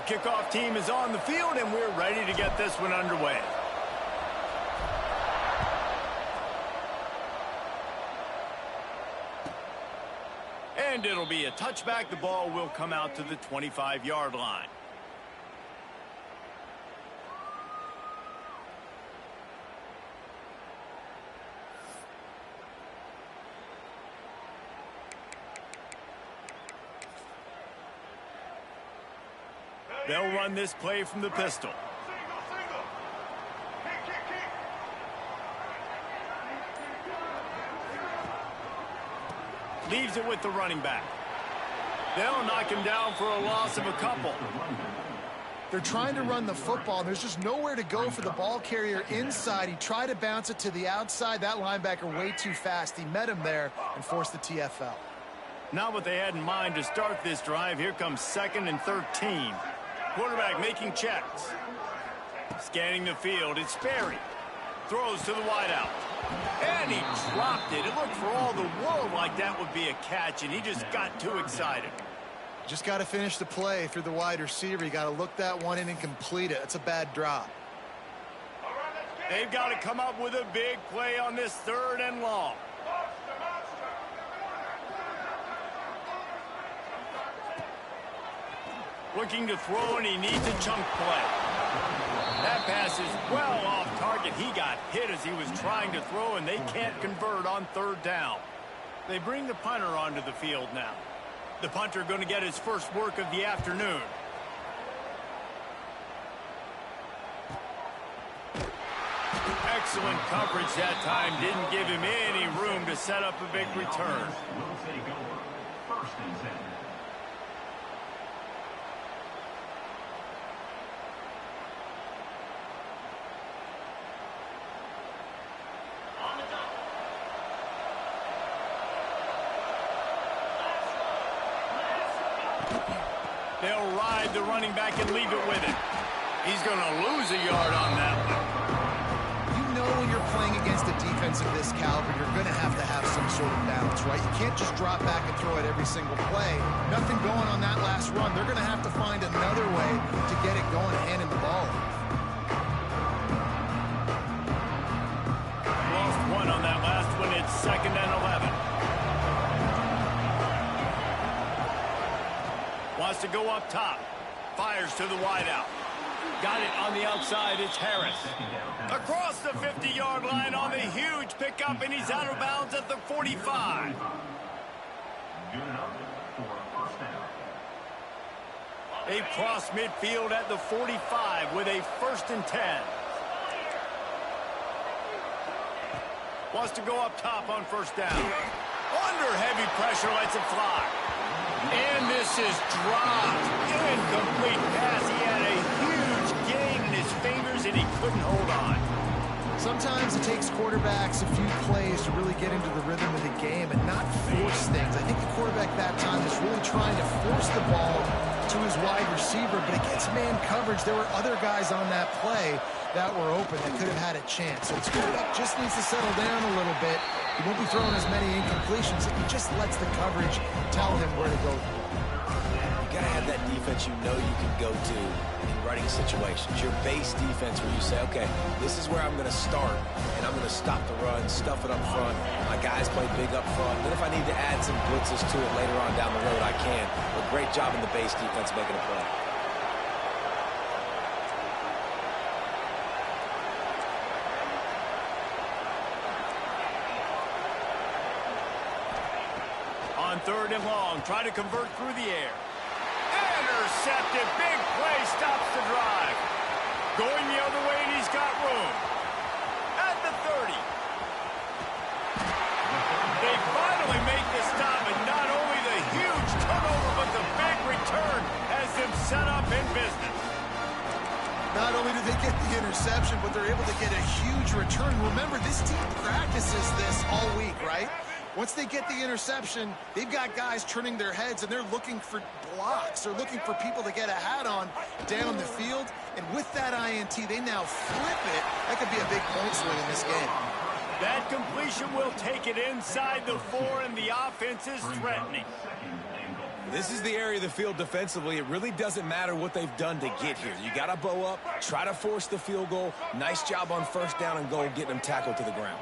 kickoff team is on the field, and we're ready to get this one underway. And it'll be a touchback. The ball will come out to the 25-yard line. They'll run this play from the pistol. Leaves it with the running back. They'll knock him down for a loss of a couple. They're trying to run the football, and there's just nowhere to go for the ball carrier inside. He tried to bounce it to the outside. That linebacker way too fast. He met him there and forced the TFL. Not what they had in mind to start this drive. Here comes 2nd and 13. Quarterback making checks. Scanning the field. It's Sperry. Throws to the wideout. And he dropped it. It looked for all the world like that would be a catch, and he just got too excited. Just got to finish the play through the wide receiver. You got to look that one in and complete it. It's a bad drop. They've got to come up with a big play on this 3rd and long. Looking to throw, and he needs a chunk play. That pass is well off target. He got hit as he was trying to throw, and they can't convert on 3rd down. They bring the punter onto the field now. The punter going to get his first work of the afternoon. Excellent coverage that time. Didn't give him any room to set up a big return. They'll ride the running back and leave it with him. He's going to lose a yard on that one. You know when you're playing against a defense of this caliber, you're going to have some sort of balance, right? You can't just drop back and throw it every single play. Nothing going on that last run. They're going to have to find another way to get it going, handing the ball off. Lost one on that last one. It's 2nd and 11. Wants to go up top. Fires to the wideout. Got it on the outside. It's Harris. Across the 50-yard line on the huge pickup, and he's out of bounds at the 45. They cross midfield at the 45 with a 1st and 10. Wants to go up top on 1st down. Under heavy pressure, lets it fly. And this is dropped. Incomplete pass. He had a huge gain in his fingers, and he couldn't hold on. Sometimes it takes quarterbacks a few plays to really get into the rhythm of the game and not force things. I think the quarterback that time is really trying to force the ball to his wide receiver, but against man coverage, there were other guys on that play that were open that could have had a chance. So his quarterback just needs to settle down a little bit. He won't be throwing as many incompletions. He just lets the coverage tell him where to go. You got to have that defense you know you can go to in running situations. Your base defense where you say, okay, this is where I'm going to start, and I'm going to stop the run, stuff it up front. My guys play big up front. Then if I need to add some blitzes to it later on down the road, I can. But great job in the base defense making a play. On 3rd and long, try to convert through the air. Intercepted, big play, stops the drive. Going the other way, and he's got room. At the 30. They finally make the stop, and not only the huge turnover, but the big return has them set up in business. Not only do they get the interception, but they're able to get a huge return. Remember, this team practices this all week, right? Once they get the interception, they've got guys turning their heads, and they're looking for blocks. They're looking for people to get a hat on down the field. And with that INT, they now flip it. That could be a big point swing in this game. That completion will take it inside the 4, and the offense is threatening. This is the area of the field defensively. It really doesn't matter what they've done to get here. You got to bow up, try to force the field goal. Nice job on first down and goal, getting them tackled to the ground.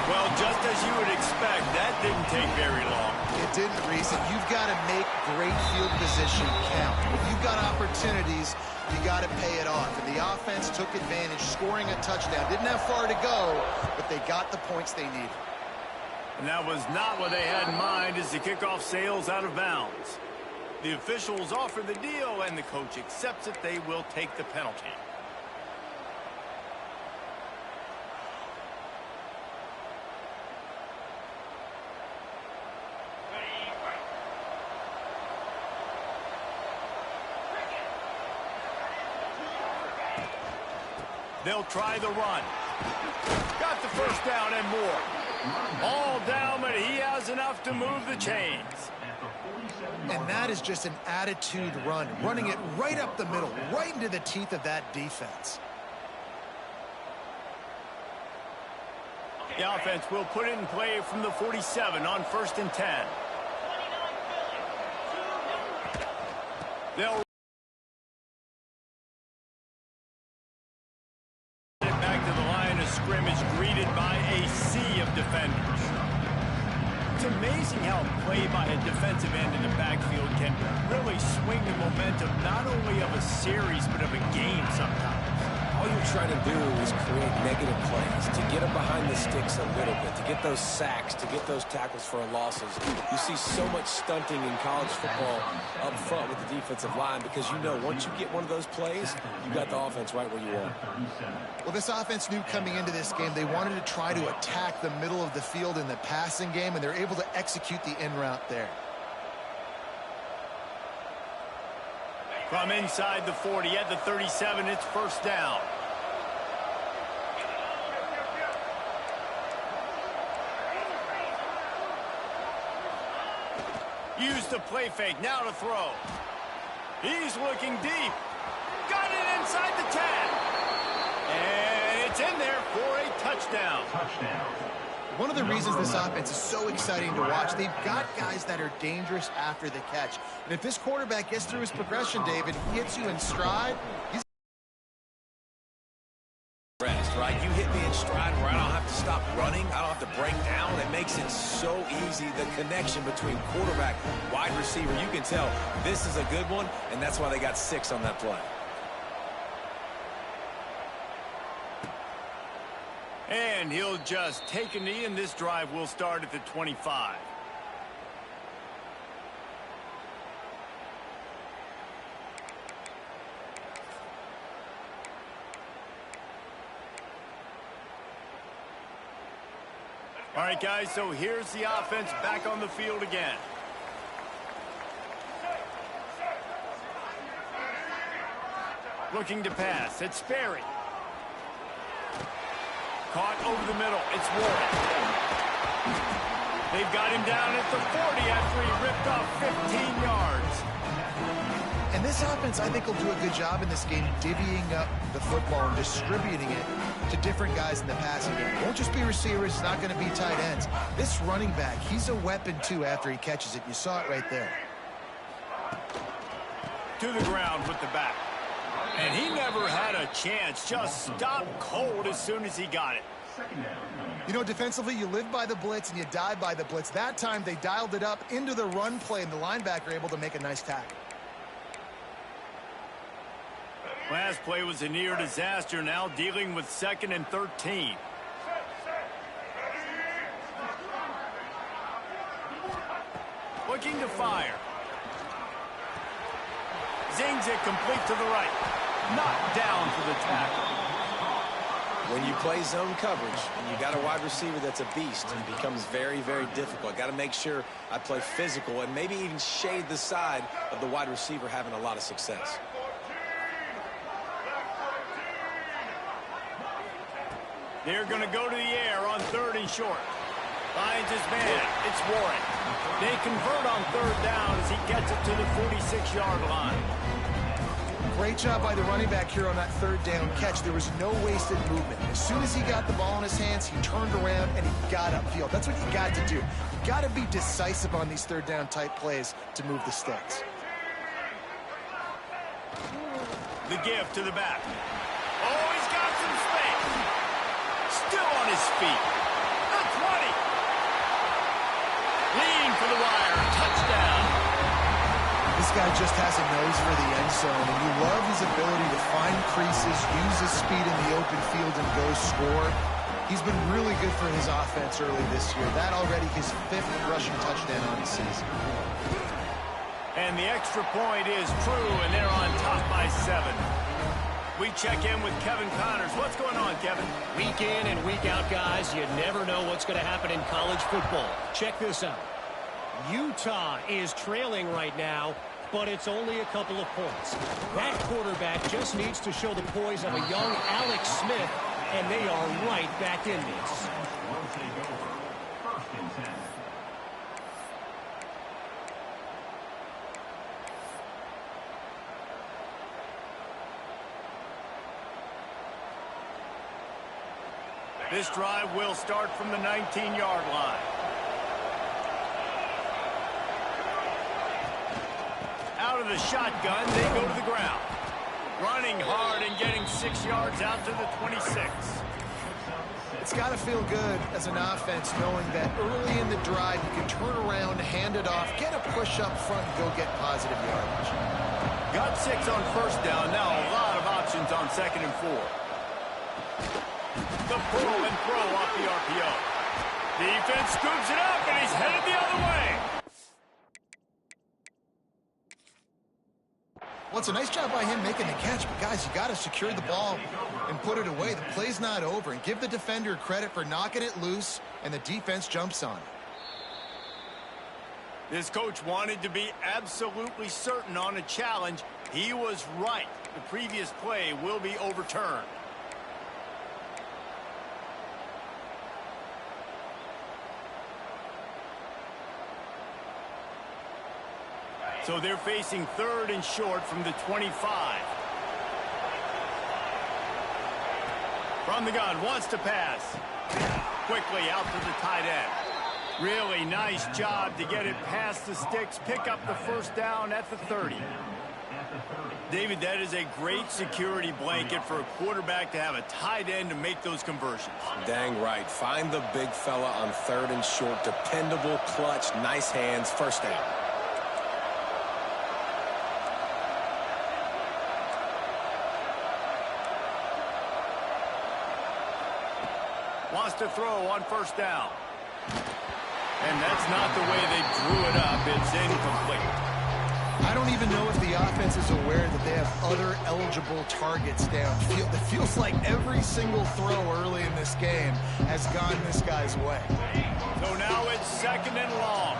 Well, just as you would expect, that didn't take very long. It didn't, Reese, and you've got to make great field position count. If you've got opportunities, you got to pay it off. And the offense took advantage, scoring a touchdown. Didn't have far to go, but they got the points they needed. And that was not what they had in mind as the kickoff sails out of bounds. The officials offer the deal, and the coach accepts it. They will take the penalty. They'll try the run. Got the first down and more. All down, but he has enough to move the chains. And that is just an attitude run, running it right up the middle, right into the teeth of that defense. The offense will put it in play from the 47 on 1st and 10. They'll scrimmage, greeted by a sea of defenders. It's amazing how a play by a defensive end in the backfield can really swing the momentum not only of a series but of a game sometimes. All you're trying to do is create negative plays, to get them behind the sticks a little bit, to get those sacks, to get those tackles for losses. You see so much stunting in college football up front with the defensive line because you know once you get one of those plays, you got the offense right where you want. Well, this offense knew coming into this game they wanted to try to attack the middle of the field in the passing game, and they're able to execute the in route there. From inside the 40 at the 37, it's first down. Use the play fake, now to throw. He's looking deep. Got it inside the 10. And it's in there for a touchdown. One of the reasons this offense is so exciting to watch, they've got guys that are dangerous after the catch. And if this quarterback gets through his progression, David, hits you in stride, he's rest, right? You hit me in stride where I don't have to stop running. I don't have to break down. It makes it so easy, the connection between quarterback, wide receiver. You can tell this is a good one, and that's why they got 6 on that play. And he'll just take a knee, and this drive will start at the 25. All right, guys, so here's the offense back on the field again. Looking to pass. It's Sperry. Caught over the middle. It's Warren. They've got him down at the 40 after he ripped off 15 yards. And this offense, I think, will do a good job in this game divvying up the football and distributing it to different guys in the passing game. It won't just be receivers. It's not going to be tight ends. This running back, he's a weapon, too, after he catches it. You saw it right there. To the ground with the back. And he never had a chance. Just stopped cold as soon as he got it. You know, defensively, you live by the blitz and you die by the blitz. That time, they dialed it up into the run play, and the linebacker able to make a nice tackle. Last play was a near disaster, now dealing with 2nd and 13. Looking to fire. Zings it complete to the right. Knocked down for the tackle. When you play zone coverage and you got a wide receiver that's a beast, it becomes very, very difficult. Got to make sure I play physical and maybe even shade the side of the wide receiver having a lot of success. They're going to go to the air on 3rd and short. Finds his man. It's Warren. They convert on 3rd down as he gets it to the 46-yard line. Great job by the running back here on that third down catch. There was no wasted movement. As soon as he got the ball in his hands, he turned around and he got upfield. That's what you got to do. You got to be decisive on these third down type plays to move the sticks. The give to the back. Oh, he's got some space. Still on his feet. The 20. Lean for the wire. Touchdown. This guy just has a nose for the end zone, and you love his ability to find creases, use his speed in the open field, and go score. He's been really good for his offense early this year. That already his 5th rushing touchdown on the season. And the extra point is true, and they're on top by 7. We check in with Kevin Connors. What's going on, Kevin? Week in and week out, guys, you never know what's going to happen in college football. Check this out. Utah is trailing right now, but it's only a couple of points. That quarterback just needs to show the poise of a young Alex Smith, and they are right back in this. This drive will start from the 19-yard line. Out of the shotgun, they go to the ground. Running hard and getting 6 yards out to the 26. It's got to feel good as an offense knowing that early in the drive you can turn around, hand it off, get a push up front, and go get positive yardage. Got 6 on first down. Now a lot of options on 2nd and 4. The pull and throw off the RPO. Defense scoops it up, and he's headed the other way. Well, it's a nice job by him making the catch, but guys, you got to secure the ball and put it away. The play's not over, and give the defender credit for knocking it loose, and the defense jumps on it. This coach wanted to be absolutely certain on a challenge. He was right. The previous play will be overturned. So they're facing 3rd and short from the 25. From the gun, wants to pass. Quickly out to the tight end. Really nice job to get it past the sticks, pick up the first down at the 30. David, that is a great security blanket for a quarterback to have a tight end to make those conversions. Dang right. Find the big fella on 3rd and short. Dependable, clutch, nice hands, first down. Wants to throw on first down. And that's not the way they drew it up. It's incomplete. I don't even know if the offense is aware that they have other eligible targets downfield. It feels like every single throw early in this game has gone this guy's way. So now it's 2nd and long.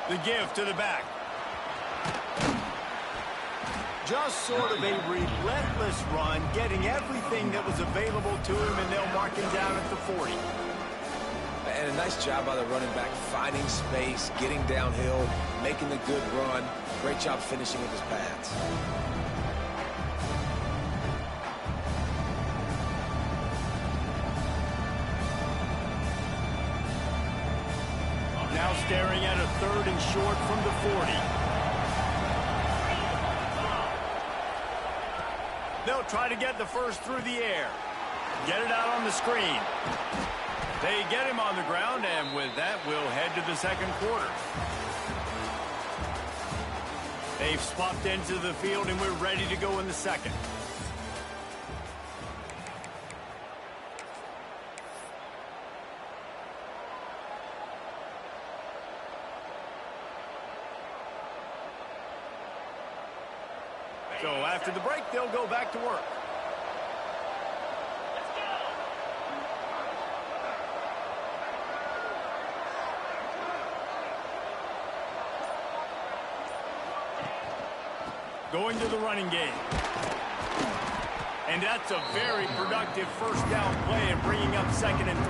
The give to the back. Just sort of a relentless run, getting everything that was available to him, and they'll mark him down at the 40. And a nice job by the running back, finding space, getting downhill, making a good run. Great job finishing with his pads. Now staring at a 3rd and short from the 40. They'll try to get the first through the air. Get it out on the screen. They get him on the ground, and with that, we'll head to the 2nd quarter. They've swapped into the field, and we're ready to go in the 2nd. So after the break, they'll go back to work. Going to the running game. And that's a very productive first down play and bringing up 2nd and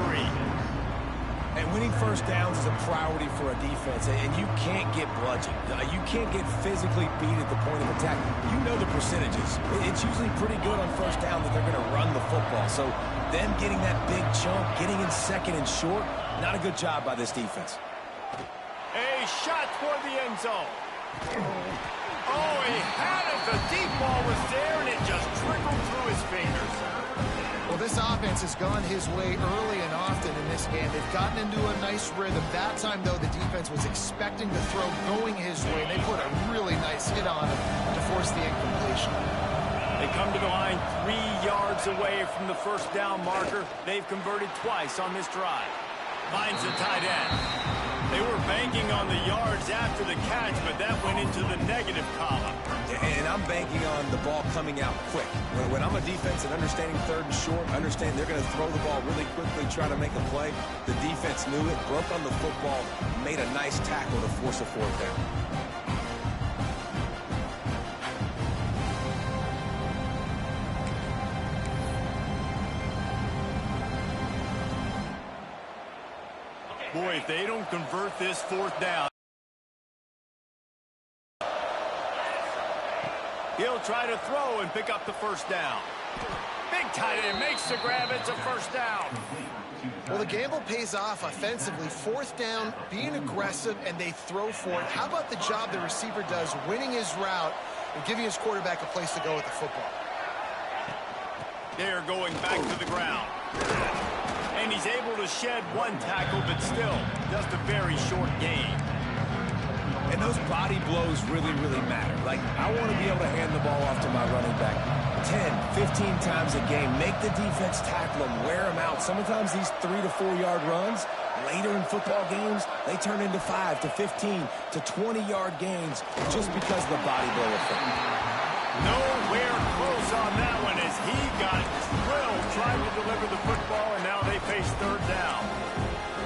3. And winning first downs is a priority for a defense, and you can't get bludgeoned. You can't get physically beat at the point of attack. You know the percentages. It's usually pretty good on first down that they're going to run the football. So them getting that big chunk, getting in second and short, not a good job by this defense. A shot toward the end zone. Oh, he had it. The deep ball was there, and it just trickled through his fingers. Well, this offense has gone his way early and often in this game. They've gotten into a nice rhythm. That time, though, the defense was expecting the throw going his way. They put a really nice hit on him to force the incompletion. They come to the line 3 yards away from the first down marker. They've converted twice on this drive. Finds the tight end. They were banking on the yards after the catch, but that went into the negative column. And I'm banking on the ball coming out quick. When I'm a defense and understanding third and short, understand they're going to throw the ball really quickly, try to make a play. The defense knew it, broke on the football, made a nice tackle to force a fourth down. Boy, if they don't convert this fourth down, he'll try to throw and pick up the first down. Big tight end makes the grab. It's a first down. Well, the gamble pays off offensively. Fourth down, being aggressive, and they throw for it. How about the job the receiver does winning his route and giving his quarterback a place to go with the football? They're going back to the ground. And he's able to shed one tackle, but still just a very short gain. And those body blows really, really matter. Like, I want to be able to hand the ball off to my running back 10, 15 times a game. Make the defense tackle them, wear them out. Sometimes these 3 to 4 yard runs, later in football games, they turn into 5 to 15 to 20 yard gains just because of the body blow effect. Nowhere close on that one as he got drilled trying to deliver the football, and now they face third down.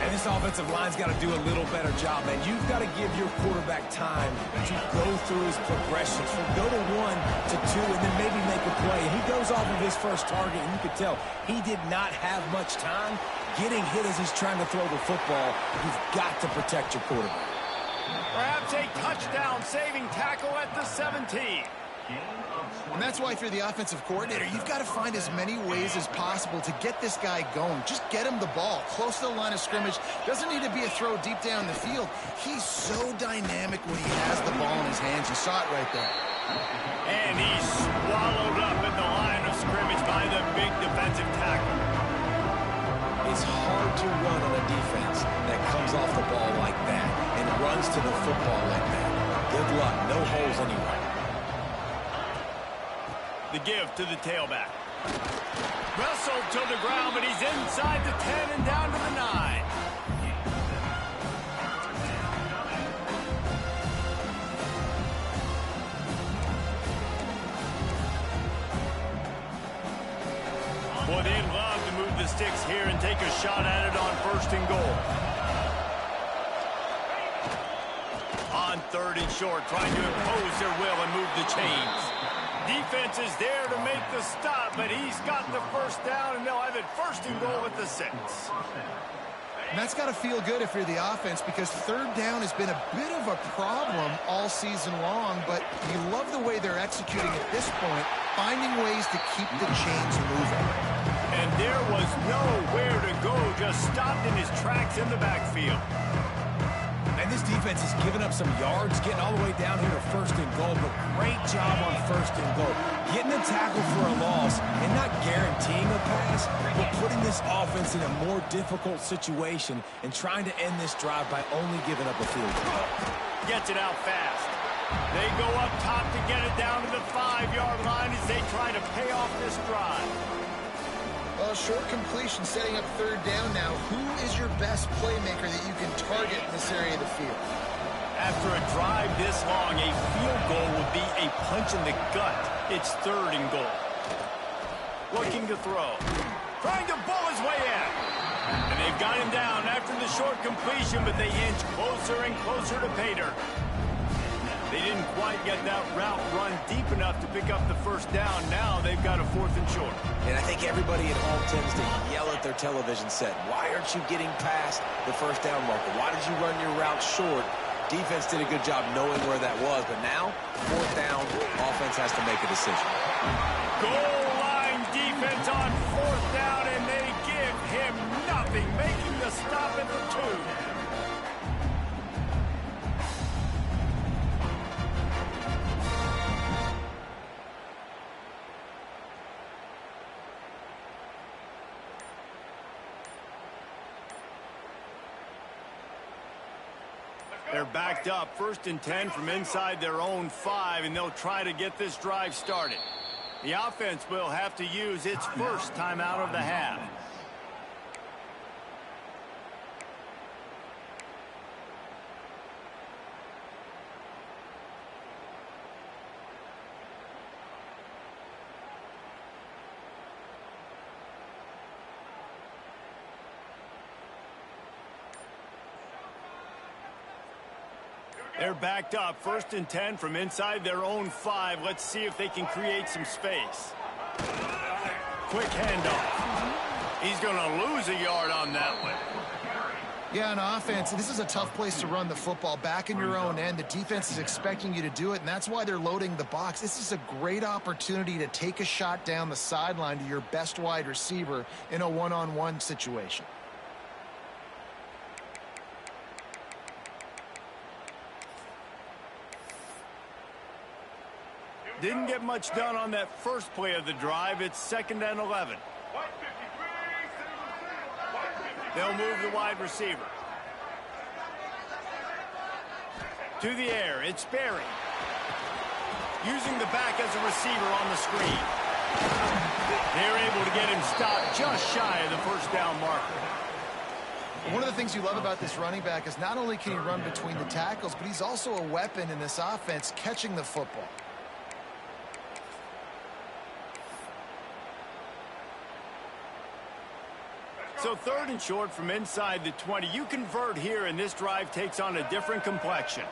And this offensive line's got to do a little better job, man. You've got to give your quarterback time to go through his progressions from go to 1 to 2 and then maybe make a play. And he goes off of his first target, and you could tell he did not have much time getting hit as he's trying to throw the football. You've got to protect your quarterback. Perhaps a touchdown-saving tackle at the 17. And that's why if you're the offensive coordinator, you've got to find as many ways as possible to get this guy going. Just get him the ball close to the line of scrimmage. Doesn't need to be a throw deep down the field. He's so dynamic when he has the ball in his hands. You saw it right there. And he's swallowed up at the line of scrimmage by the big defensive tackle. It's hard to run on a defense that comes off the ball like that and runs to the football like that. Good luck. No holes anywhere. The give to the tailback. Wrestled to the ground, but he's inside the 10 and down to the 9. Boy, they'd love to move the sticks here and take a shot at it on first and goal. On third and short, trying to impose their will and move the chains. Defense is there to make the stop, but he's got the first down, and they'll have it first and goal at the 6. And that's got to feel good if you're the offense, because third down has been a bit of a problem all season long, but you love the way they're executing at this point, finding ways to keep the chains moving. And there was nowhere to go, just stopped in his tracks in the backfield. And this defense has given up some yards, getting all the way down here to first and goal, but great job on first and goal. Getting a tackle for a loss and not guaranteeing a pass, but putting this offense in a more difficult situation and trying to end this drive by only giving up a field goal. Gets it out fast. They go up top to get it down to the 5-yard line as they try to pay off this drive. Well, short completion setting up third down now. Who is your best playmaker that you can target in this area of the field? After a drive this long, a field goal would be a punch in the gut. It's third and goal. Looking to throw. Trying to bull his way in. And they've got him down after the short completion, but they inch closer and closer to pay dirt. They didn't quite get that route run deep enough to pick up the first down. Now they've got a 4th and short. And I think everybody at home tends to yell at at their television set. Why aren't you getting past the first down marker? Why did you run your route short? Defense did a good job knowing where that was, but now, fourth down, offense has to make a decision. Goal line defense on fourth down, and they give him nothing, making the stop at the 2. They're backed up, 1st and 10 from inside their own 5, and they'll try to get this drive started. The offense will have to use its first timeout of the half. They're backed up, 1st and 10 from inside their own 5. Let's see if they can create some space. Quick handoff. He's going to lose a yard on that one. Yeah, on offense, this is a tough place to run the football. Back in your own end, the defense is expecting you to do it, and that's why they're loading the box. This is a great opportunity to take a shot down the sideline to your best wide receiver in a one-on-one situation. Didn't get much done on that first play of the drive. It's 2nd and 11. They'll move the wide receiver. To the air, it's Berry. Using the back as a receiver on the screen. They're able to get him stopped just shy of the first down marker. One of the things you love about this running back is not only can he run between the tackles, but he's also a weapon in this offense catching the football. So 3rd and short from inside the 20. You convert here, and this drive takes on a different complexion.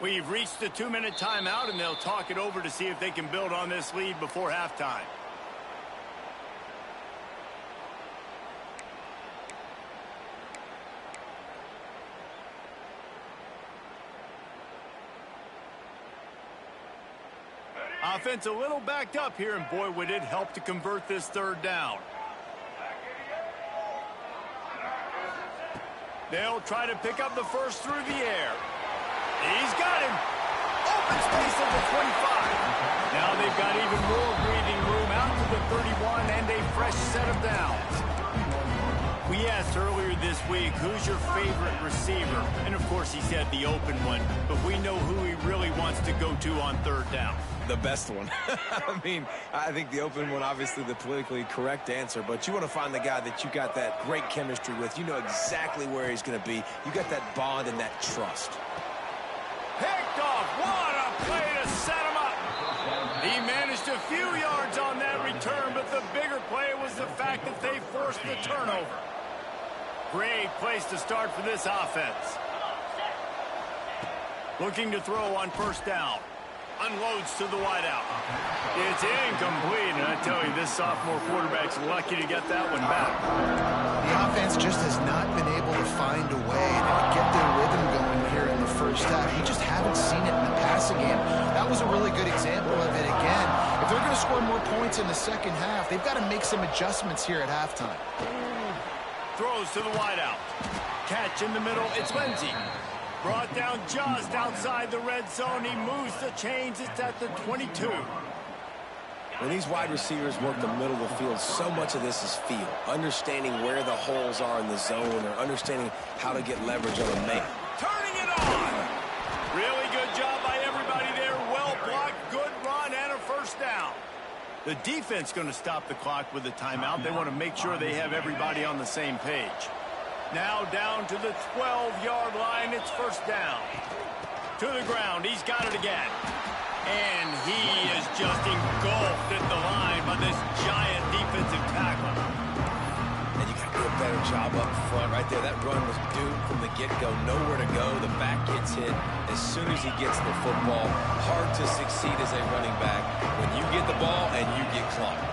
We've reached the 2-minute timeout, and they'll talk it over to see if they can build on this lead before halftime. Offense a little backed up here, and boy, would it help to convert this 3rd down. They'll try to pick up the first through the air. He's got him. Open space at the 25. Now they've got even more breathing room out to the 31 and a fresh set of downs. We asked earlier this week, who's your favorite receiver? And of course he said the open one, but we know who he really wants to go to on 3rd down. The best one. I mean, I think the open one, obviously the politically correct answer, but you want to find the guy that you got that great chemistry with. You know exactly where he's going to be. You got that bond and that trust. Picked off. What a play to set him up. He managed a few yards on that return, but the bigger play was the fact that they forced the turnover. Great place to start for this offense. Looking to throw on 1st down. Unloads to the wideout. It's incomplete, and I tell you, this sophomore quarterback's lucky to get that one back. The offense just has not been able to find a way to get their rhythm going here in the first half. You just haven't seen it in the passing game. That was a really good example of it again. If they're going to score more points in the second half, they've got to make some adjustments here at halftime. Throws to the wideout. Catch in the middle. It's Lindsey. Brought down just outside the red zone. He moves the chains. It's at the 22. When these wide receivers work the middle of the field, so much of this is feel. Understanding where the holes are in the zone or understanding how to get leverage on a man. Turning it on. Really good job by everybody there. Well blocked, good run, and a first down. The defense going to stop the clock with a timeout. They want to make sure they have everybody on the same page. Now down to the 12-yard line. It's first down. To the ground. He's got it again. And he is just engulfed at the line by this giant defensive tackle. And you got to go better job up front. Right there, that run was doomed from the get-go. Nowhere to go. The back gets hit as soon as he gets the football. Hard to succeed as a running back when you get the ball and you get clocked.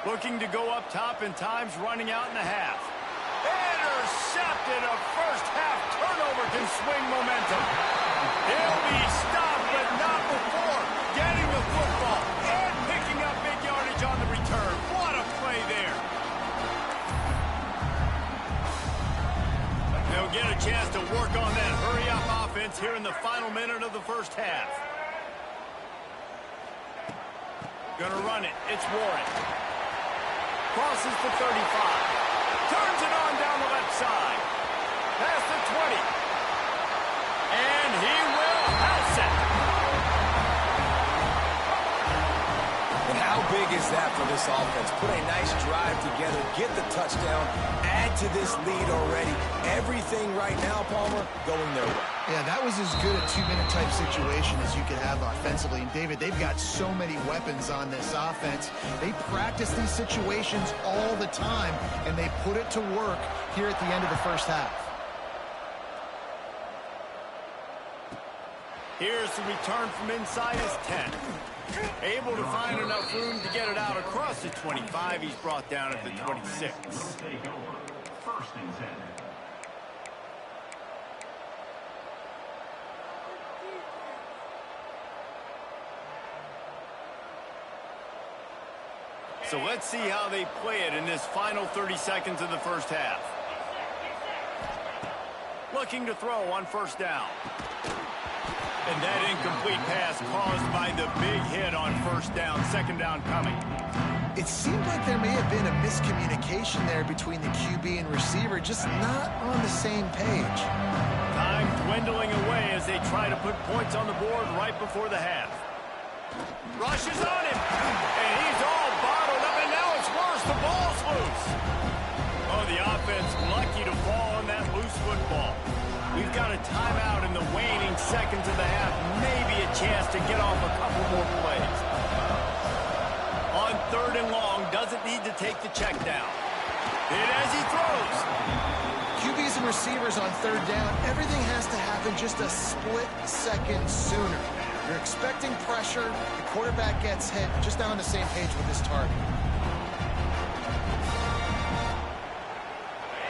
Looking to go up top, and time's running out in the half. Intercepted. A first-half turnover can swing momentum. He'll be stopped, but not before getting the football and picking up big yardage on the return. What a play there. They'll get a chance to work on that hurry-up offense here in the final minute of the first half. Gonna run it. It's Warren. Crosses the 35. Turns it on down the left side. Past the 20. And he will house it. And how big is that for this offense? Put a nice drive together, get the touchdown, add to this lead already. Everything right now, Palmer, going their way. Yeah, that was as good a two-minute type situation as you could have offensively. And, David, they've got so many weapons on this offense. They practice these situations all the time, and they put it to work here at the end of the first half. Here's the return from inside his 10. Able to find enough room to get it out across the 25. He's brought down at the 26. First and 10. So let's see how they play it in this final 30 seconds of the first half. Looking to throw on first down. And that incomplete pass caused by the big hit on first down. Second down coming. It seemed like there may have been a miscommunication there between the QB and receiver, just not on the same page. Time dwindling away as they try to put points on the board right before the half. Rushes on him, and he's all bottled up, and now it's worse. The ball's loose. Oh, the offense lucky to fall on that loose football. We've got a timeout in the waning seconds of the half. Maybe a chance to get off a couple more plays. On third and long, doesn't need to take the check down. Hit as he throws. QBs and receivers on third down, everything has to happen just a split second sooner. You're expecting pressure, the quarterback gets hit, just not on the same page with his target.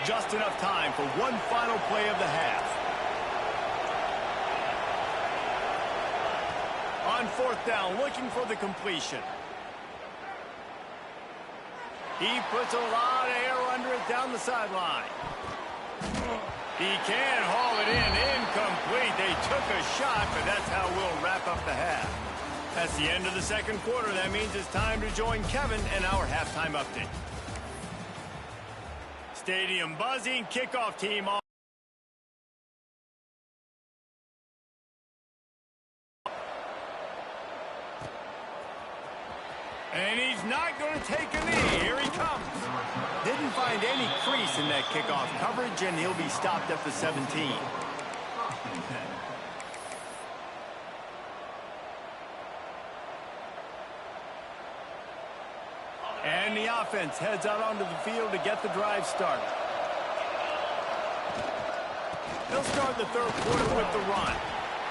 Just enough time for one final play of the half. On fourth down, looking for the completion. He puts a lot of air under it down the sideline. He can haul it in. Incomplete. They took a shot, but that's how we'll wrap up the half. That's the end of the second quarter. That means it's time to join Kevin and our halftime update. Stadium buzzing. Kickoff team on. And he's not going to take a knee. Here he comes. Didn't find any crease in that kickoff coverage, and he'll be stopped at the 17. And the offense heads out onto the field to get the drive started. He'll start the third quarter with the run.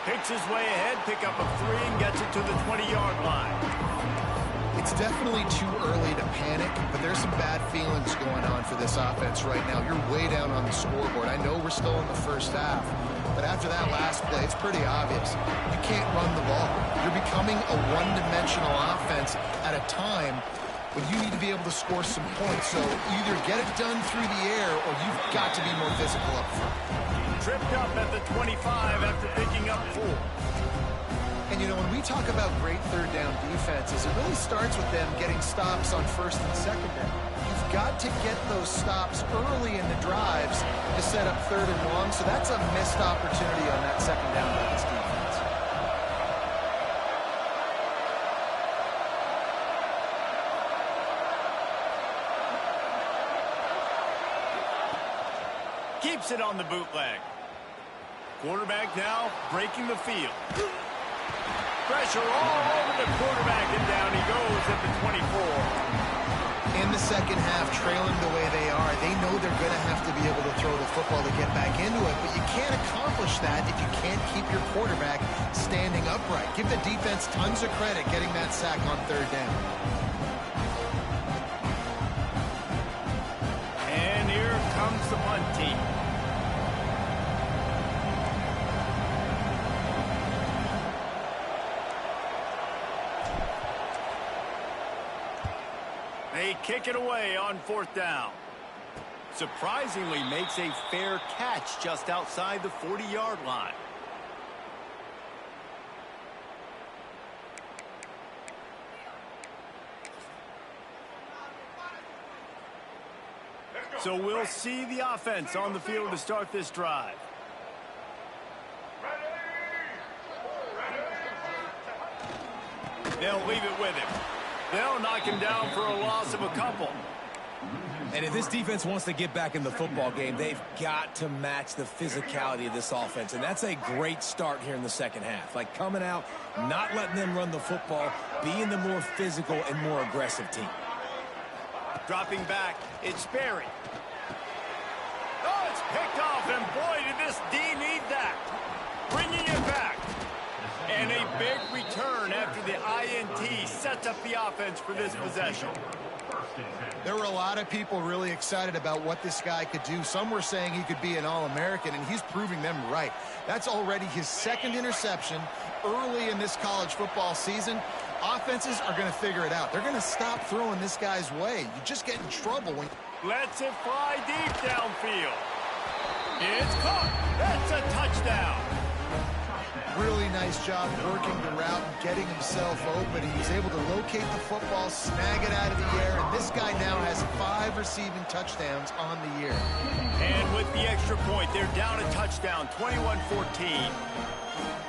Picks his way ahead, pick up a 3, and gets it to the 20-yard line. It's definitely too early to panic, but there's some bad feelings going on for this offense right now. You're way down on the scoreboard. I know we're still in the first half, but after that last play, it's pretty obvious. You can't run the ball. You're becoming a one-dimensional offense at a time when you need to be able to score some points. So either get it done through the air or you've got to be more physical up front. Tripped up at the 25 after picking up 4. And, you know, when we talk about great third down defenses, it really starts with them getting stops on first and second down. You've got to get those stops early in the drives to set up third and long, so that's a missed opportunity on that second down by this defense. Keeps it on the bootleg. Quarterback now breaking the field. Pressure all over the quarterback, and down he goes at the 24. In the second half, trailing the way they are, they know they're going to have to be able to throw the football to get back into it, but you can't accomplish that if you can't keep your quarterback standing upright. Give the defense tons of credit getting that sack on third down. And here comes the punt team. They kick it away on fourth down. Surprisingly makes a fair catch just outside the 40-yard line. So we'll see the offense on the field to start this drive. They'll leave it with him. They'll knock him down for a loss of a couple. And if this defense wants to get back in the football game, they've got to match the physicality of this offense. And that's a great start here in the second half. Like coming out, not letting them run the football, being the more physical and more aggressive team. Dropping back, it's Sperry. Oh, it's picked off, and boy, did this D need that. Bringing it back. And a big return after the INT sets up the offense for this possession. There were a lot of people really excited about what this guy could do. Some were saying he could be an All-American, and he's proving them right. That's already his second interception early in this college football season. Offenses are going to figure it out. They're going to stop throwing this guy's way. You just get in trouble when... Lets it fly deep downfield. It's caught. That's a touchdown. Really nice job working the route and getting himself open. He was able to locate the football, snag it out of the air, and this guy now has 5 receiving touchdowns on the year. And with the extra point, they're down a touchdown, 21-14.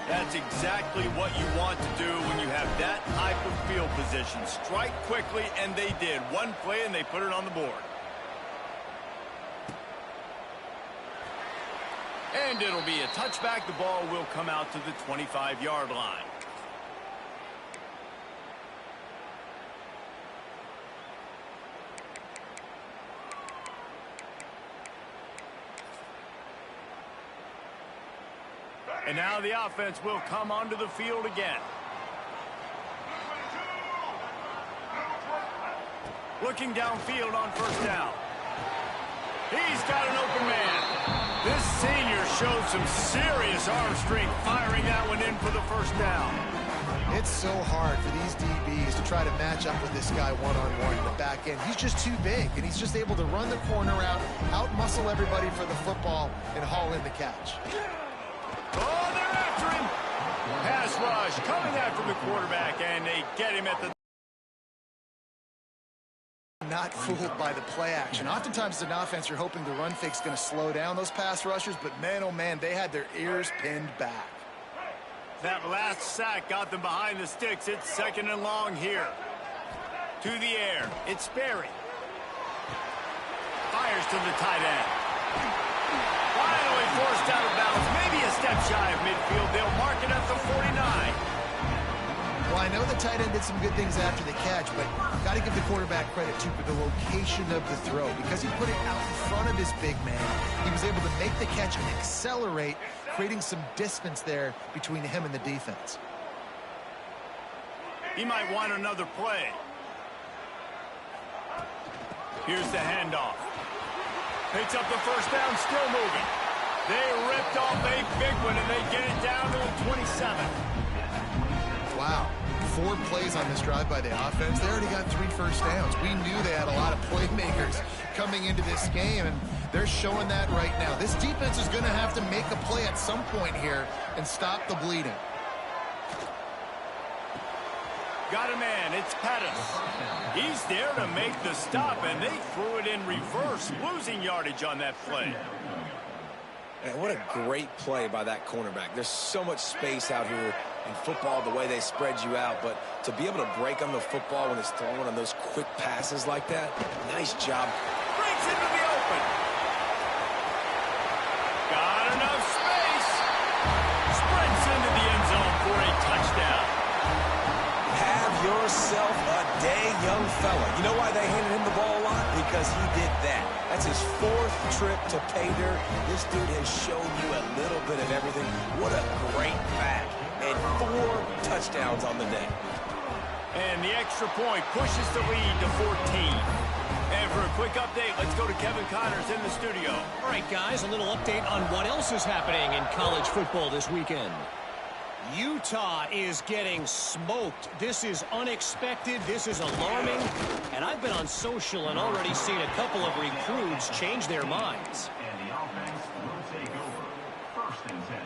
That's exactly what you want to do when you have that type of field position. Strike quickly, and they did. One play, and they put it on the board. And it'll be a touchback. The ball will come out to the 25-yard line. And now the offense will come onto the field again. Looking downfield on first down. He's got an open man. This senior showed some serious arm strength firing that one in for the first down. It's so hard for these DBs to try to match up with this guy one-on-one in the back end. He's just too big, and he's just able to run the corner out, out-muscle everybody for the football, and haul in the catch. Oh, they're after him. Pass rush coming after the quarterback, and they get him at the... Not fooled by the play action. Oftentimes as an offense, you're hoping the run fake's going to slow down those pass rushers, but man, oh man, they had their ears pinned back. That last sack got them behind the sticks. It's second and long here. To the air, it's Sperry. Fires to the tight end. Finally forced out of bounds, maybe a step shy of midfield. They'll mark it at the 49. Well, I know the tight end did some good things after the catch, but got to give the quarterback credit, too, for the location of the throw. Because he put it out in front of his big man, he was able to make the catch and accelerate, creating some distance there between him and the defense. He might want another play. Here's the handoff. Picks up the first down, still moving. They ripped off a big one, and they get it down to the 27. Wow. 4 plays on this drive by the offense. They already got 3 first downs. We knew they had a lot of playmakers coming into this game, and they're showing that right now. This defense is going to have to make a play at some point here and stop the bleeding. Got a man. It's Pettis. He's there to make the stop, and they threw it in reverse, losing yardage on that play. And what a great play by that cornerback. There's so much space out here in football, the way they spread you out, but to be able to break on the football when it's thrown on those quick passes like that, nice job. Breaks into the open. yourself a day, young fella. You know why they handed him the ball a lot? Because he did that. That's his 4th trip to pay dirt. This dude has shown you a little bit of everything. What a great back. And 4 touchdowns on the day. And the extra point pushes the lead to 14. And for a quick update, let's go to Kevin Connors in the studio. All right, guys, a little update on what else is happening in college football this weekend. Utah is getting smoked. This is unexpected. This is alarming. And I've been on social and already seen a couple of recruits change their minds. And the offense will take over. 1st and 10.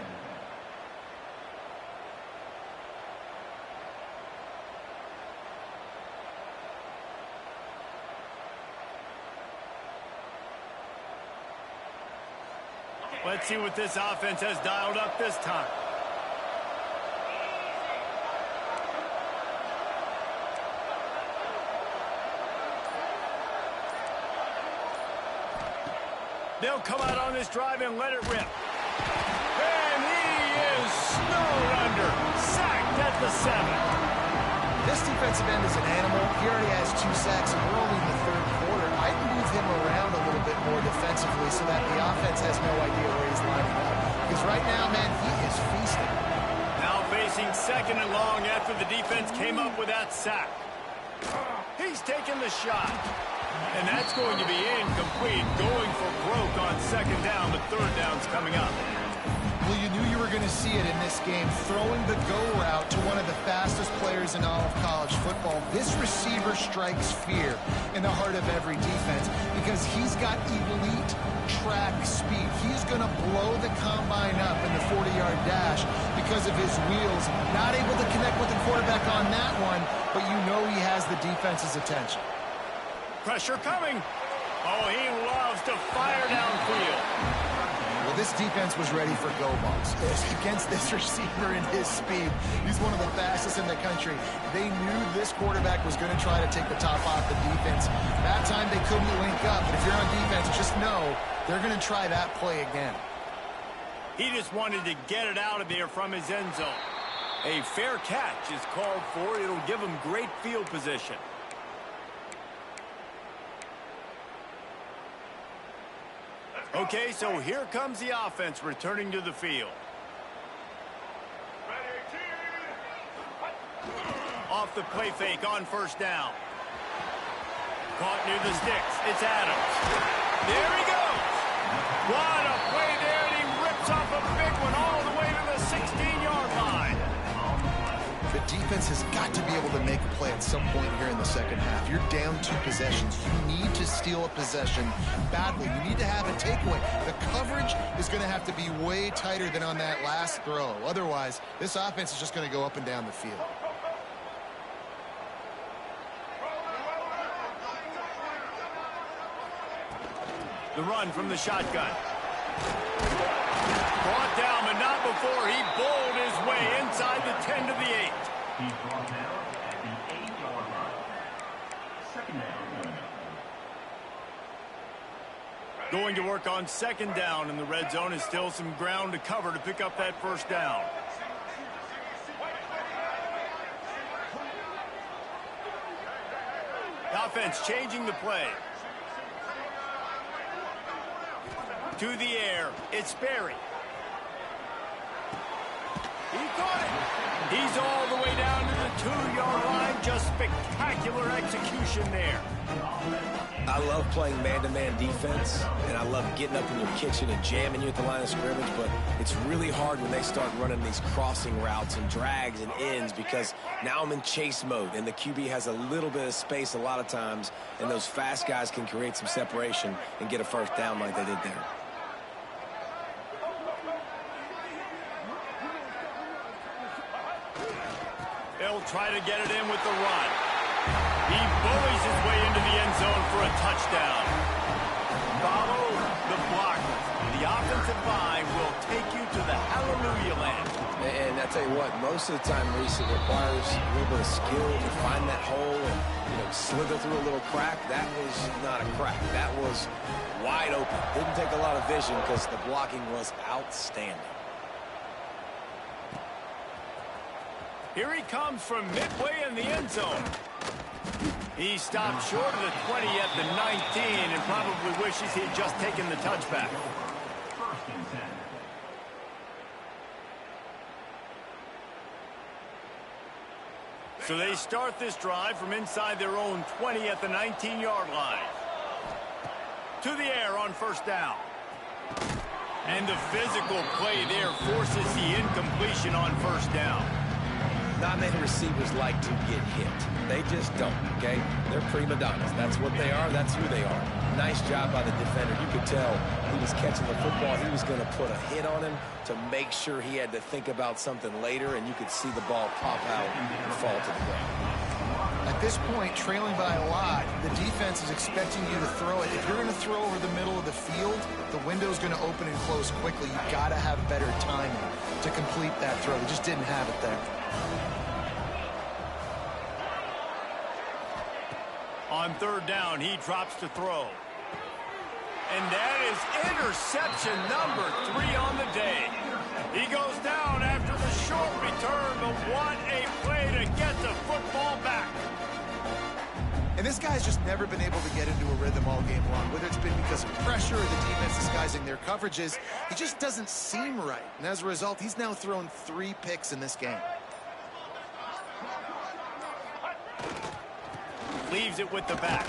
Let's see what this offense has dialed up this time. They'll come out on this drive and let it rip. And he is snowed under. Sacked at the 7. This defensive end is an animal. He already has 2 sacks, and we're only in the 3rd quarter. I'd move him around a little bit more defensively so that the offense has no idea where he's lining up. Because right now, man, he is feasting. Now facing 2nd and long after the defense came up with that sack. He's taking the shot. And that's going to be incomplete, going for broke on 2nd down, but 3rd down's coming up. Well, you knew you were going to see it in this game, throwing the go route to one of the fastest players in all of college football. This receiver strikes fear in the heart of every defense because he's got elite track speed. He's going to blow the combine up in the 40-yard dash because of his wheels. Not able to connect with the quarterback on that one, but you know he has the defense's attention. Pressure coming. Oh, he loves to fire downfield. Well, this defense was ready for go balls against this receiver and his speed. He's one of the fastest in the country. They knew this quarterback was going to try to take the top off the defense. That time they couldn't link up, but if you're on defense, just know they're going to try that play again. He just wanted to get it out of there from his end zone. A fair catch is called for. It'll give him great field position. Okay, so here comes the offense returning to the field. Off the play fake on 1st down. Caught near the sticks. It's Adams. There he goes. What a play there, and he rips off a big one all the way to the 16-yard line. The defense has got to be able to make a play at some point here in the 2nd half. You're down 2 possessions. You need to steal a possession badly. You need to have a takeaway. The coverage is going to have to be way tighter than on that last throw. Otherwise, this offense is just going to go up and down the field. The run from the shotgun. Brought down, but not before he bowled his way inside the 10 to the 8. He's brought down at the 8-yard line. 2nd down. Going to work on 2nd down in the red zone. Is still some ground to cover to pick up that 1st down. The offense changing the play. To the air, it's Berry. He caught it. He's all the way down to the 2-yard line. Just spectacular execution there. I love playing man-to-man defense, and I love getting up in your kitchen and jamming you at the line of scrimmage, but it's really hard when they start running these crossing routes and drags and ends because now I'm in chase mode, and the QB has a little bit of space a lot of times, and those fast guys can create some separation and get a 1st down like they did there. They'll try to get it in with the run. He bullies his way into the end zone for a touchdown. Follow the blocker. The offensive line will take you to the hallelujah land. And I tell you what, most of the time, Reese, it requires a little bit of skill to find that hole and, slither through a little crack. That was not a crack. That was wide open. Didn't take a lot of vision because the blocking was outstanding. Here he comes from midway in the end zone. He stopped short of the 20 at the 19 and probably wishes he'd just taken the touchback. First and 10. So they start this drive from inside their own 20 at the 19-yard line. To the air on first down. And the physical play there forces the incompletion on first down. Not many receivers like to get hit. They just don't, okay? They're prima donnas. That's what they are. That's who they are. Nice job by the defender. You could tell he was catching the football. He was going to put a hit on him to make sure he had to think about something later, and you could see the ball pop out and fall to the ground. At this point, trailing by a lot, the defense is expecting you to throw it. If you're going to throw over the middle of the field, the window's going to open and close quickly. You've got to have better timing to complete that throw. They just didn't have it there. On third down, he drops to throw. And that is interception number 3 on the day. He goes down after the short return, but what a play to get the football back. And this guy's just never been able to get into a rhythm all game long, whether it's been because of pressure or the defense disguising their coverages. He just doesn't seem right. And as a result, he's now thrown 3 picks in this game. Leaves it with the back.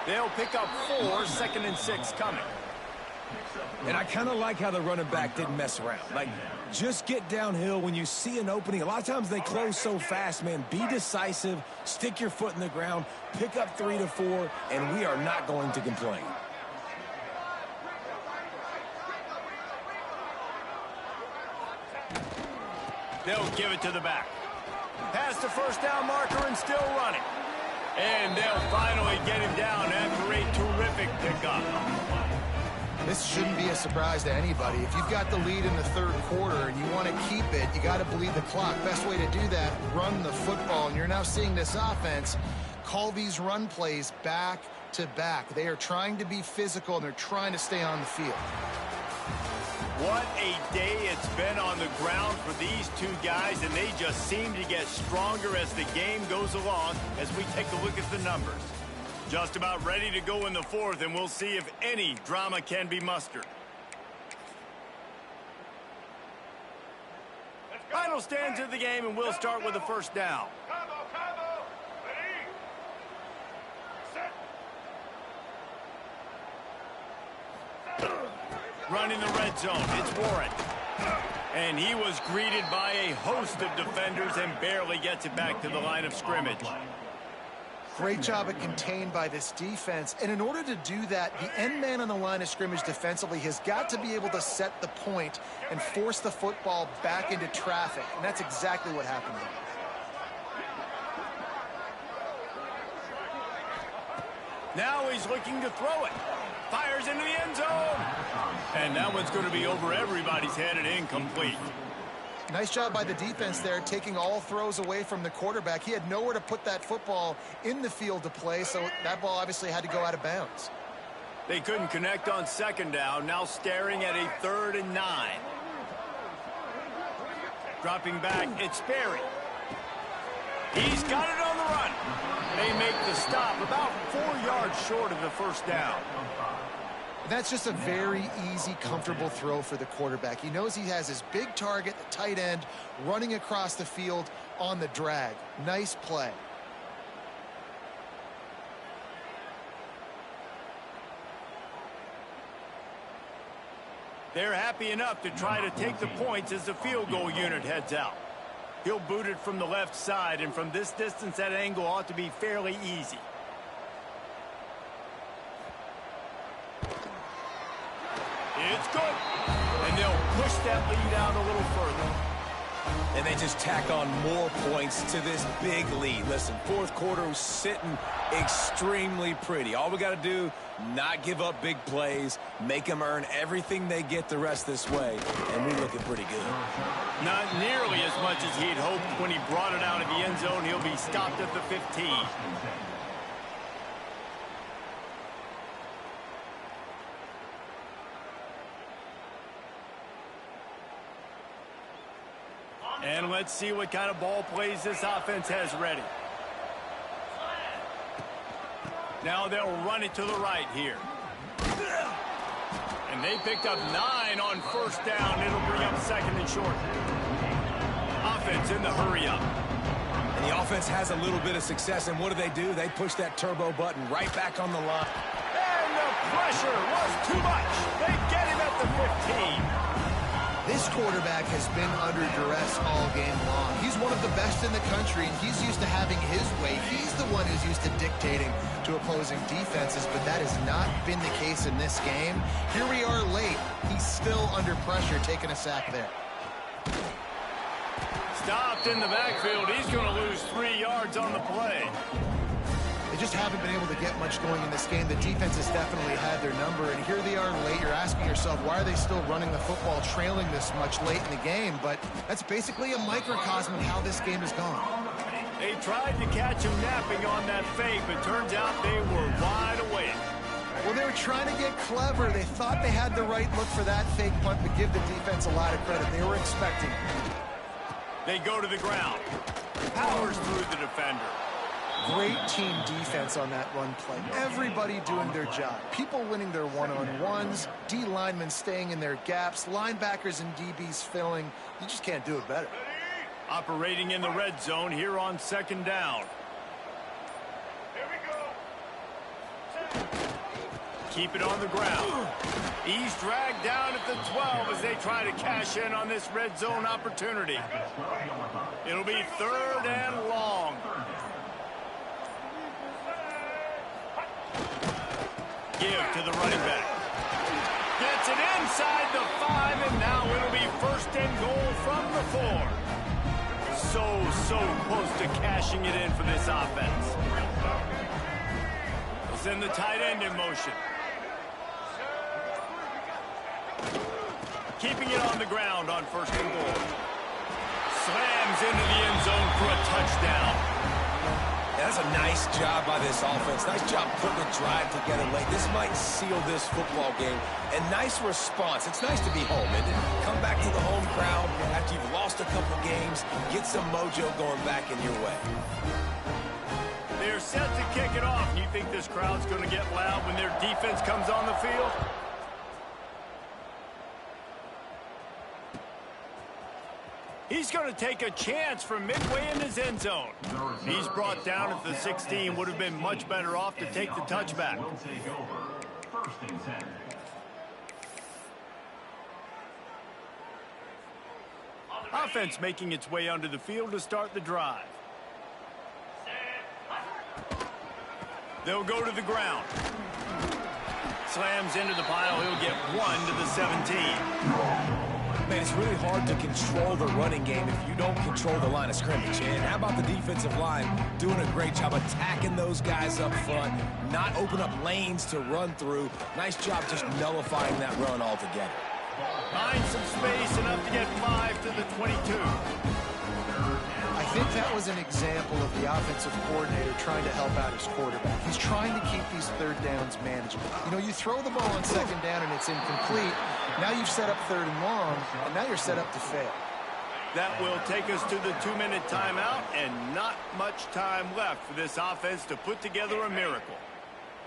They'll pick up 4, 2nd and 6 coming. And I kind of like how the running back didn't mess around. Like, just get downhill when you see an opening. A lot of times they close so fast, man. Be decisive, stick your foot in the ground, pick up 3 to 4, and we are not going to complain. They'll give it to the back. Past the first down marker and still running. And they'll finally get him down after a terrific pickup. This shouldn't be a surprise to anybody. If you've got the lead in the third quarter and you want to keep it, you got to bleed the clock. Best way to do that, run the football. And you're now seeing this offense call these run plays back to back. They are trying to be physical, and they're trying to stay on the field. What a day it's been on the ground for these two guys, and they just seem to get stronger as the game goes along as we take a look at the numbers. Just about ready to go in the fourth, and we'll see if any drama can be mustered. Final stands of the game, and we'll start with the first down. Running the red zone, it's Warren. And he was greeted by a host of defenders and barely gets it back to the line of scrimmage. Great job at contained by this defense. And in order to do that, the end man on the line of scrimmage defensively has got to be able to set the point and force the football back into traffic. And that's exactly what happened there. Now he's looking to throw it. Fires into the end zone. And that one's going to be over everybody's head and incomplete. Nice job by the defense there, taking all throws away from the quarterback. He had nowhere to put that football in the field to play, so that ball obviously had to go out of bounds. They couldn't connect on second down, now staring at a 3rd and 9. Dropping back, it's Sperry. He's got it on the run. They make the stop about 4 yards short of the first down. That's just a very easy, comfortable throw for the quarterback. He knows he has his big target, the tight end, running across the field on the drag. Nice play. They're happy enough to try to take the points as the field goal unit heads out. He'll boot it from the left side, and from this distance, that angle ought to be fairly easy. It's good. And they'll push that lead out a little further. And they just tack on more points to this big lead. Listen, fourth quarter was sitting extremely pretty. All we got to do, not give up big plays, make them earn everything they get the rest this way, and we're looking pretty good. Not nearly as much as he'd hoped when he brought it out of the end zone. He'll be stopped at the 15. And let's see what kind of ball plays this offense has ready. Now they'll run it to the right here. And they picked up 9 on first down. It'll bring up second and short. Offense in the hurry up. And the offense has a little bit of success, and what do? They push that turbo button right back on the line. And the pressure was too much. They get him at the 15. This quarterback has been under duress all game long. He's one of the best in the country, and he's used to having his way. He's the one who's used to dictating to opposing defenses, but that has not been the case in this game. Here we are late. He's still under pressure, taking a sack there. Stopped in the backfield. He's going to lose 3 yards on the play. They just haven't been able to get much going in this game. The defense has definitely had their number, and here they are late. You're asking yourself, why are they still running the football trailing this much late in the game? But that's basically a microcosm of how this game has gone. They tried to catch him napping on that fake, but turns out they were wide awake. Well, they were trying to get clever. They thought they had the right look for that fake punt, but give the defense a lot of credit. They were expecting it. They go to the ground. Powers through the defender. Great team defense on that run play. Everybody doing their job. People winning their one-on-ones, D linemen staying in their gaps, linebackers and DBs filling. You just can't do it better. Operating in the red zone here on second down. Keep it on the ground. He's dragged down at the 12 as they try to cash in on this red zone opportunity. It'll be 3rd and long. Give to the running back. Gets it inside the 5, and now it'll be 1st and goal from the 4. So close to cashing it in for this offense. They'll send the tight end in motion. Keeping it on the ground on 1st and goal. Slams into the end zone for a touchdown. That's a nice job by this offense. Nice job putting the drive together late. This might seal this football game. And nice response. It's nice to be home, isn't it? Come back to the home crowd after you've lost a couple games. Get some mojo going back in your way. They're set to kick it off. You think this crowd's going to get loud when their defense comes on the field? He's going to take a chance from midway in his end zone. He's brought down at the 16. Would have been much better off to take the touchback. Offense making its way onto the field to start the drive. They'll go to the ground. Slams into the pile. He'll get 1 to the 17. Man, it's really hard to control the running game if you don't control the line of scrimmage. And how about the defensive line doing a great job attacking those guys up front, not open up lanes to run through. Nice job just nullifying that run altogether. Find some space, enough to get 5 to the 22. I think that was an example of the offensive coordinator trying to help out his quarterback. He's trying to keep these 3rd downs manageable. You know, you throw the ball on 2nd down and it's incomplete. Now you've set up 3rd and long, and now you're set up to fail. That will take us to the 2-minute timeout, and not much time left for this offense to put together a miracle.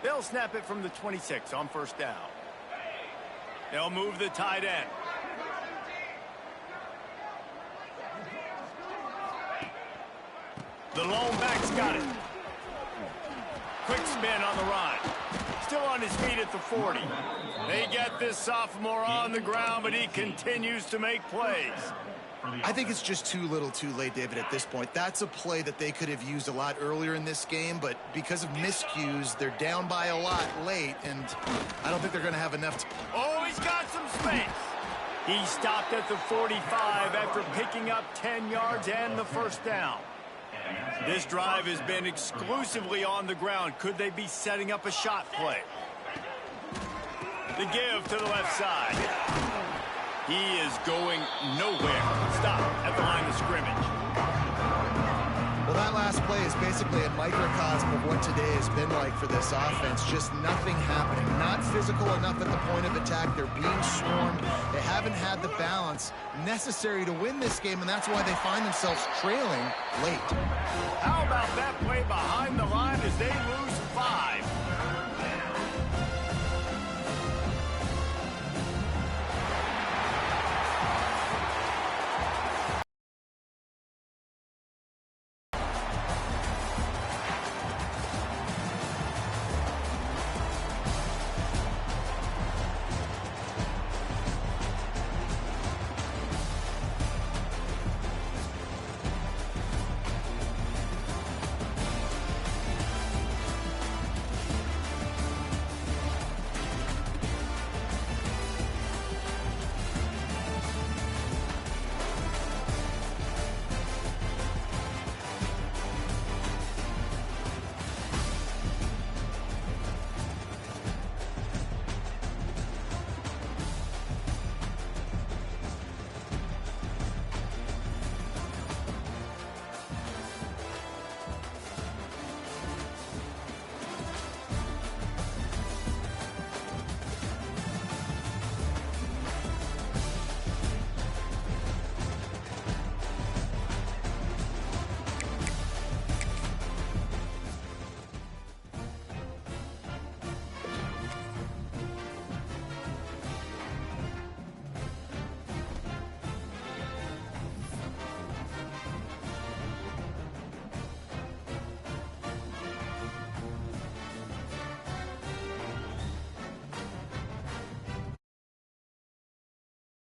They'll snap it from the 26 on 1st down. They'll move the tight end. The lone back's got it. Quick spin on the run. Still on his feet at the 40. They get this sophomore on the ground, but he continues to make plays. I think it's just too little too late, David, at this point. That's a play that they could have used a lot earlier in this game, but because of miscues, they're down by a lot late, and I don't think they're going to have enough. Oh, he's got some space. He stopped at the 45 after picking up 10 yards and the 1st down. This drive has been exclusively on the ground. Could they be setting up a shot play? The give to the left side. He is going nowhere. Stop at the line of scrimmage. Well, that last play is basically a microcosm of what today has been like for this offense. Just nothing happening. Not physical enough at the point of attack. They're being swarmed. They haven't had the balance necessary to win this game, and that's why they find themselves trailing late. How about that play behind the line as they lose 5?